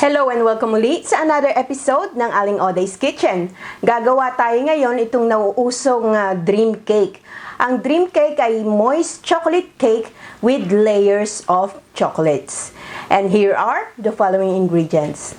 Hello and welcome muli sa another episode ng Aling Oday's Kitchen. Gagawa tayo ngayon itong nauusong dream cake. Ang dream cake ay moist chocolate cake with layers of chocolates. And here are the following ingredients.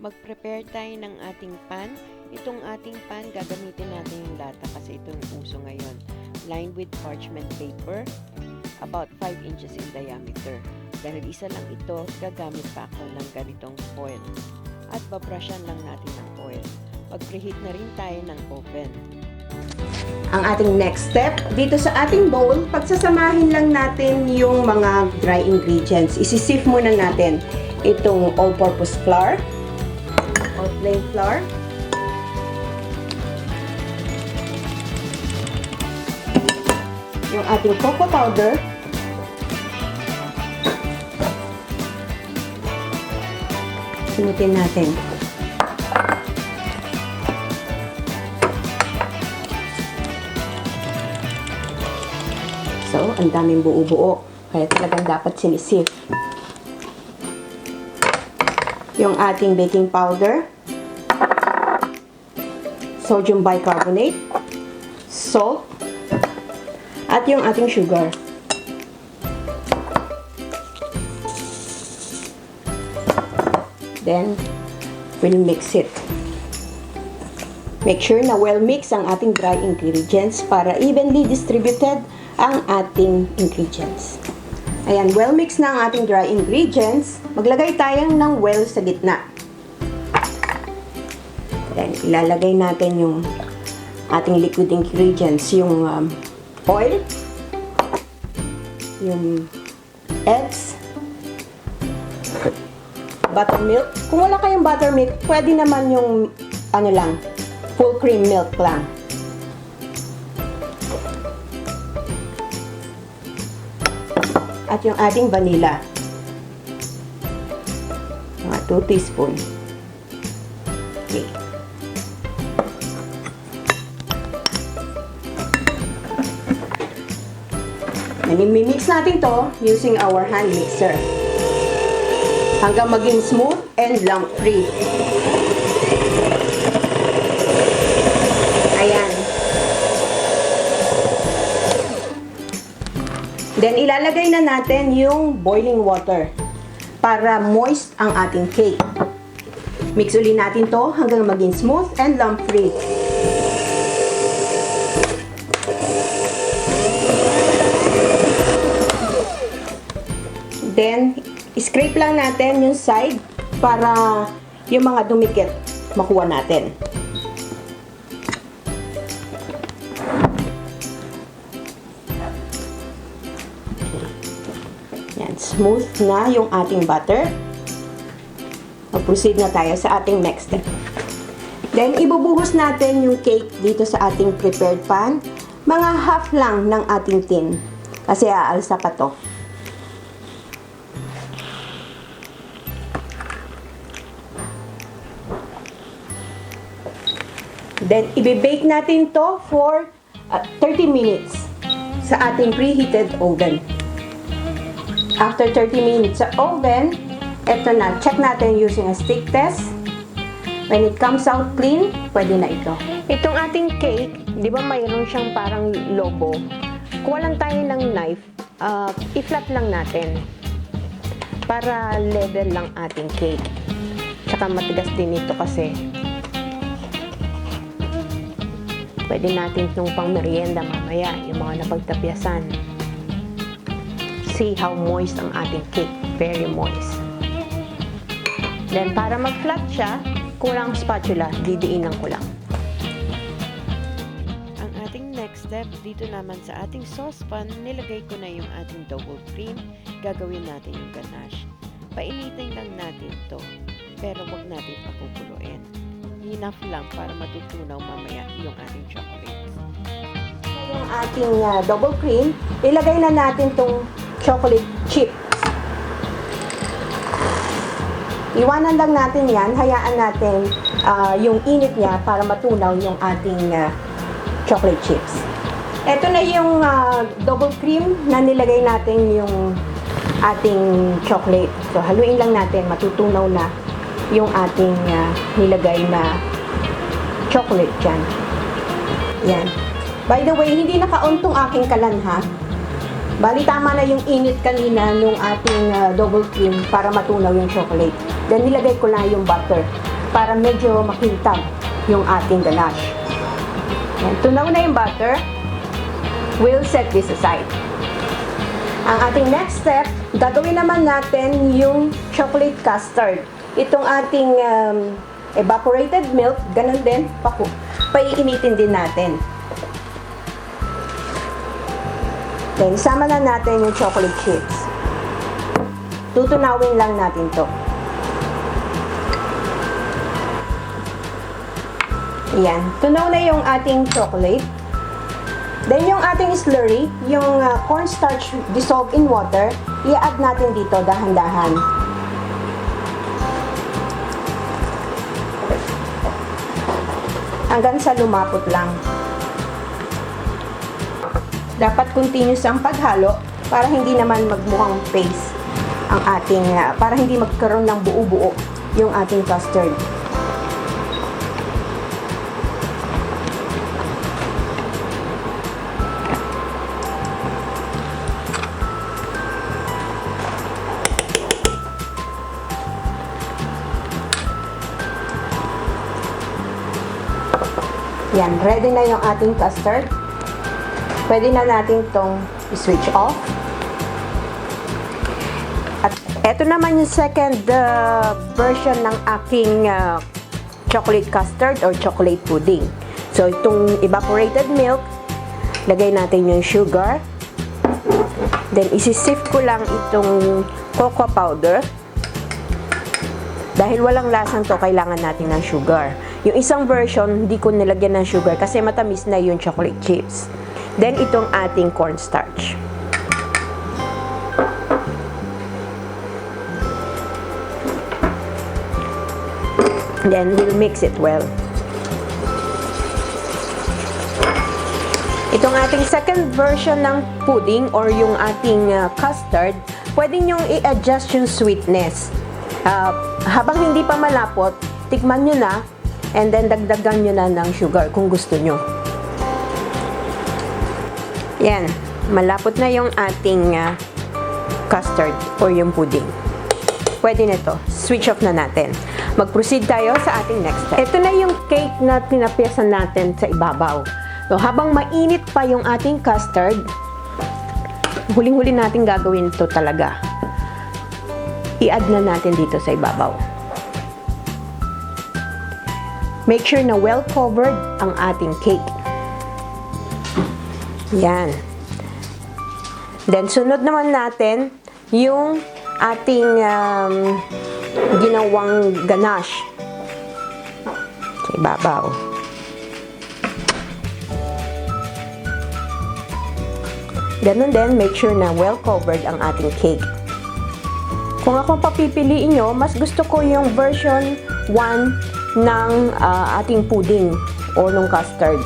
Mag-prepare tayo ng ating pan. Itong ating pan, gagamitin natin yung lata kasi ito yung uso ngayon. Lined with parchment paper, about 5 inches in diameter. Dahil isa lang ito, gagamit pa ako ng ganitong foil. At babrushan lang natin ng oil. Mag-preheat na rin tayo ng oven. Ang ating next step, dito sa ating bowl, pagsasamahin lang natin yung mga dry ingredients. Isisift muna natin itong all-purpose flour or plain flour. Yung ating cocoa powder. Simutin natin. So, ang daming buo-buo. Kaya talagang dapat sinisip. Yung ating baking powder, sodium bicarbonate, salt, at yung ating sugar. Then, we'll mix it. Make sure na well mix ang ating dry ingredients para evenly distributed ang ating ingredients. Ayan, well mix na ang ating dry ingredients. Maglagay tayo ng well sa gitna. Then, ilalagay natin yung ating liquid ingredients, yung oil, yung eggs, buttermilk. Kung wala kayong buttermilk, pwede naman yung full cream milk lang. At yung ating vanilla. Mga 2 teaspoon. Okay. Mimix natin to using our hand mixer. Hanggang maging smooth and lump-free. Ayan. Then, ilalagay na natin yung boiling water para moist ang ating cake. Mix ulit natin to hanggang maging smooth and lump-free. Then, scrape lang natin yung side para yung mga dumikit makuha natin. Yan, smooth na yung ating butter. Mag-proceed na tayo sa ating next step. Then, ibubuhos natin yung cake dito sa ating prepared pan. Mga half lang ng ating tin. Kasi aalsa pa to. Then, i-bake natin to for 30 minutes sa ating preheated oven. After 30 minutes sa oven, eto na, check natin using a stick test. When it comes out clean, pwede na ito. Itong ating cake, di ba mayroon siyang parang lobo? Kuha lang tayo ng knife, i-flat lang natin para level lang ating cake. Tsaka matigas din ito kasi pwede natin itong pang merienda mamaya, yung mga napagtapyasan. See how moist ang ating cake. Very moist. Then, para mag-flat siya, kulang spatula, didiinan ko lang. Ang ating next step, dito naman sa ating saucepan, nilagay ko na yung ating double cream. Gagawin natin yung ganache. Painitin lang natin to, pero wag natin pakukuluin. Enough lang para matutunaw mamaya yung ating chocolates. Yung ating double cream, ilagay na natin tong chocolate chip. Iwanan lang natin yan, hayaan natin yung init niya para matunaw yung ating chocolate chips. Ito na yung double cream na nilagay natin yung ating chocolate. So, haluin lang natin, matutunaw na yung ating nilagay na chocolate dyan. Yan. By the way, hindi naka-on tong aking kalan ha. Bali, tama na yung init kanina nung ating double cream para matunaw yung chocolate. Then, nilagay ko lang yung butter para medyo makintag yung ating ganache. Yan. Tunaw na yung butter. We'll set this aside. Ang ating next step, gagawin naman natin yung chocolate custard. Itong ating evaporated milk, ganun din, paiinitin din natin. Then, sama na natin yung chocolate chips. Tutunawin lang natin to. Ayan. Tunaw na yung ating chocolate. Then, yung ating slurry, yung cornstarch dissolved in water, i-add natin dito dahan-dahan. Hanggang sa lumapot lang. Dapat continuous ang paghalo para hindi naman magmukhang paste ang ating, para hindi magkaroon ng buo-buo yung ating custard. Yan, ready na yung ating custard. Pwede na natin itong i-switch off. At eto naman yung second version ng aking chocolate custard or chocolate pudding. So, itong evaporated milk, lagay natin yung sugar. Then, isi-sift ko lang itong cocoa powder. Dahil walang lasang to, kailangan natin ng sugar. Yung isang version, hindi ko nilagyan ng sugar kasi matamis na yung chocolate chips. Then, itong ating cornstarch. Then, we'll mix it well. Itong ating second version ng pudding or yung ating custard, pwede nyong i-adjust yung sweetness. Habang hindi pa malapot, tikman nyo na and then dagdagan nyo na ng sugar kung gusto nyo. Yan, malapot na yung ating custard or yung pudding. Pwede na ito. Switch off na natin. Mag-proceed tayo sa ating next step. Ito na yung cake na tinapyasan natin sa ibabaw. So, habang mainit pa yung ating custard, huling-huli natin gagawin ito talaga. I-add na natin dito sa ibabaw. Make sure na well-covered ang ating cake. Yan. Then, sunod naman natin yung ating ginawang ganache sa ibabaw. Ganun din, make sure na well-covered ang ating cake. Kung ako papipiliin nyo, mas gusto ko yung version 1 ng ating pudding o nung custard.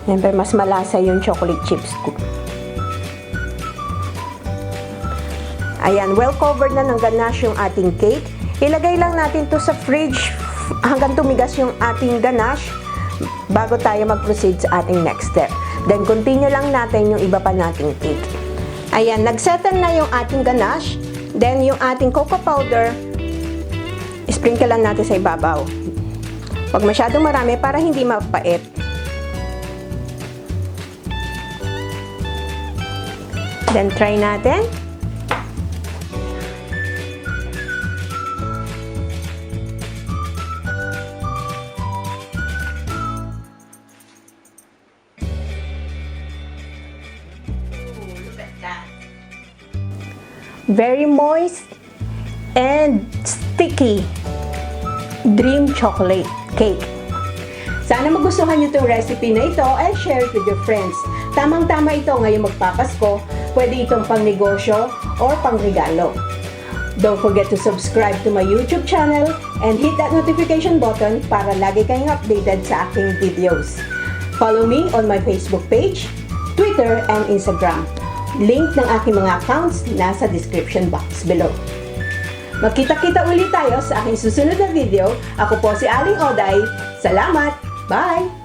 Siyempre, mas malasa yung chocolate chips ko. Ayan, well covered na ng ganache yung ating cake. Ilagay lang natin to sa fridge hanggang tumigas yung ating ganache bago tayo mag-proceed sa ating next step. Then, continue lang natin yung iba pa nating cake. Ayan, nag-settle na yung ating ganache. Then, yung ating cocoa powder, sprinkle lang natin sa ibabaw. Huwag masyadong marami para hindi mapait. Then, try natin. Very moist and sticky dream chocolate cake. Sana magustuhan nyo itong recipe na ito and share it with your friends. Tamang-tama ito ngayong magpapasko. Pwede itong pangnegosyo or pangregalo. Don't forget to subscribe to my YouTube channel and hit that notification button para lagi kayong updated sa aking videos. Follow me on my Facebook page, Twitter, and Instagram. Link ng aking mga accounts nasa description box below. Magkita-kita ulit tayo sa aking susunod na video. Ako po si Aling Oday. Salamat! Bye!